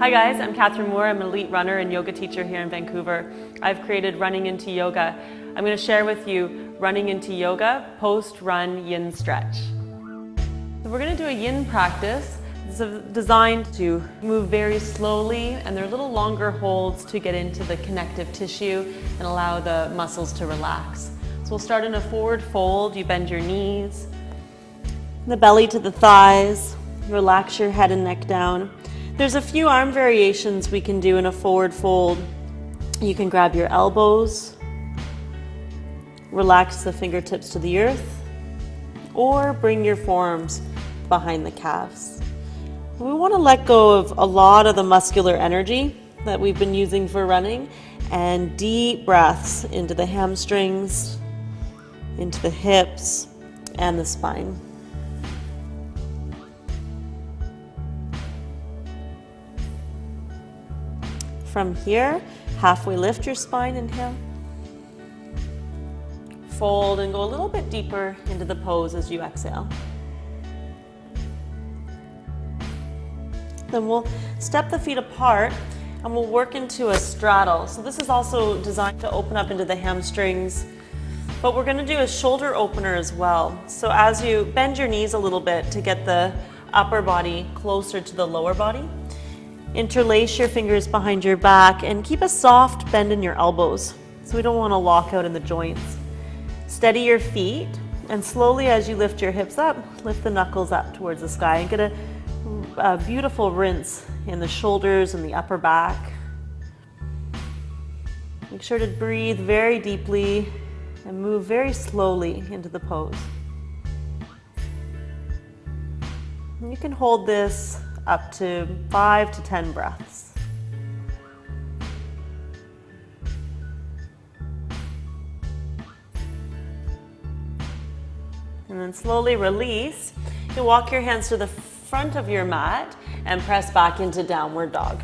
Hi guys, I'm Catherine Moore. I'm an elite runner and yoga teacher here in Vancouver. I've created Running Into Yoga. I'm going to share with you Running Into Yoga post-run yin stretch. So we're going to do a yin practice. It's designed to move very slowly, and they're little longer holds to get into the connective tissue and allow the muscles to relax. So we'll start in a forward fold. You bend your knees, the belly to the thighs, relax your head and neck down. There's a few arm variations we can do in a forward fold. You can grab your elbows, relax the fingertips to the earth, or bring your forearms behind the calves. We want to let go of a lot of the muscular energy that we've been using for running, and deep breaths into the hamstrings, into the hips, and the spine. From here, halfway lift your spine, inhale. Fold and go a little bit deeper into the pose as you exhale. Then we'll step the feet apart and we'll work into a straddle. So this is also designed to open up into the hamstrings, but we're going to do a shoulder opener as well. So as you bend your knees a little bit to get the upper body closer to the lower body, interlace your fingers behind your back and keep a soft bend in your elbows. So we don't want to lock out in the joints. Steady your feet, and slowly as you lift your hips up, lift the knuckles up towards the sky and get a beautiful rinse in the shoulders and the upper back. Make sure to breathe very deeply and move very slowly into the pose. And you can hold this up to 5 to 10 breaths. And then slowly release. You walk your hands to the front of your mat and press back into downward dog.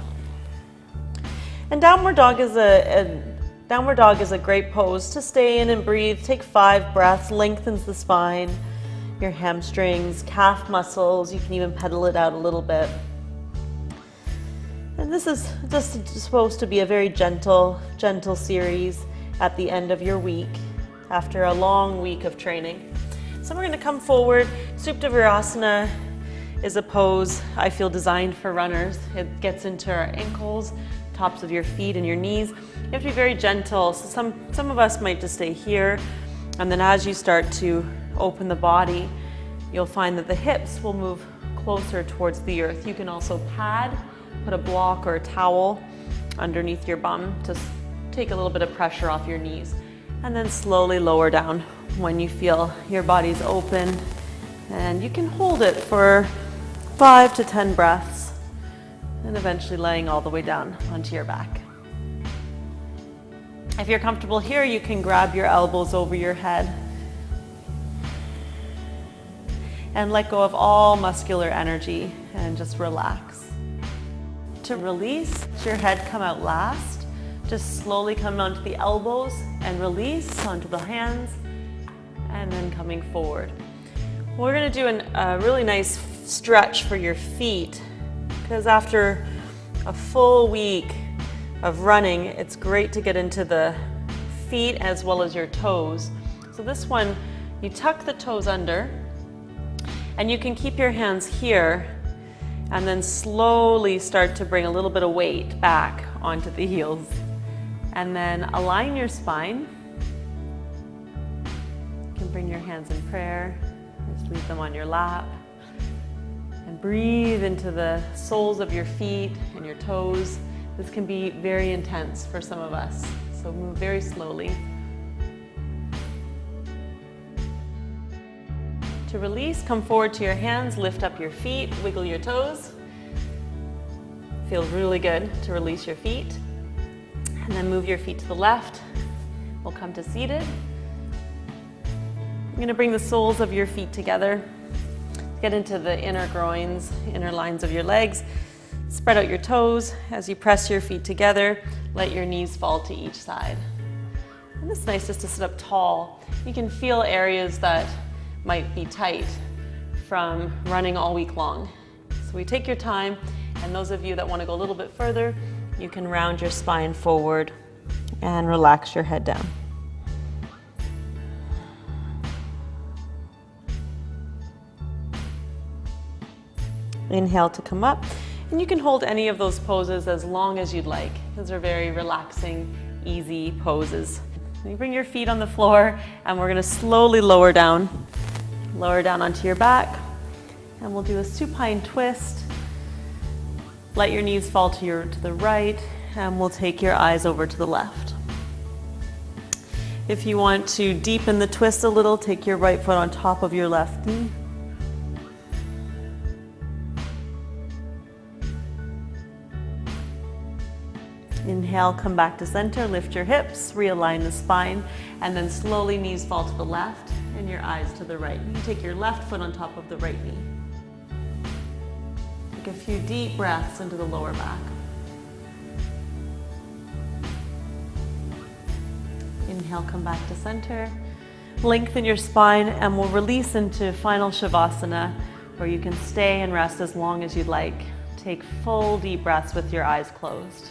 And downward dog is a great pose to stay in and breathe. Take 5 breaths, lengthens the spine, your hamstrings, calf muscles. You can even pedal it out a little bit. And this is just supposed to be a very gentle series at the end of your week after a long week of training. So we're going to come forward. Supta Virasana is a pose I feel designed for runners. It gets into our ankles, tops of your feet and your knees. You have to be very gentle. So some of us might just stay here, and then as you start to open the body, you'll find that the hips will move closer towards the earth. You can also pad, put a block or a towel underneath your bum to take a little bit of pressure off your knees, and then slowly lower down when you feel your body's open. And you can hold it for 5 to 10 breaths and eventually laying all the way down onto your back. If you're comfortable here, you can grab your elbows over your head and let go of all muscular energy and just relax. To release, let your head come out last. Just slowly come onto the elbows and release onto the hands, and then coming forward. We're going to do a really nice stretch for your feet, because after a full week of running, it's great to get into the feet as well as your toes. So this one, you tuck the toes under, and you can keep your hands here and then slowly start to bring a little bit of weight back onto the heels. And then align your spine. You can bring your hands in prayer. Just leave them on your lap. And breathe into the soles of your feet and your toes. This can be very intense for some of us, so move very slowly. To release, come forward to your hands, lift up your feet, wiggle your toes. Feels really good to release your feet. And then move your feet to the left. We'll come to seated. You're going to bring the soles of your feet together. Get into the inner groins, inner lines of your legs. Spread out your toes. As you press your feet together, let your knees fall to each side. And it's nice just to sit up tall. You can feel areas that might be tight from running all week long. So we take your time And those of you that want to go a little bit further, you can round your spine forward and relax your head down. Inhale to come up, and you can hold any of those poses as long as you'd like. Those are very relaxing, easy poses. You bring your feet on the floor, and we're going to slowly lower down onto your back, and we'll do a supine twist. Let your knees fall to the right, and we'll take your eyes over to the left. If you want to deepen the twist a little, take your right foot on top of your left knee. Inhale, come back to center, lift your hips, realign the spine, and then slowly knees fall to the left and your eyes to the right. You take your left foot on top of the right knee. Take a few deep breaths into the lower back. Inhale, come back to center. Lengthen your spine, and we'll release into final Shavasana, where you can stay and rest as long as you'd like. Take full deep breaths with your eyes closed.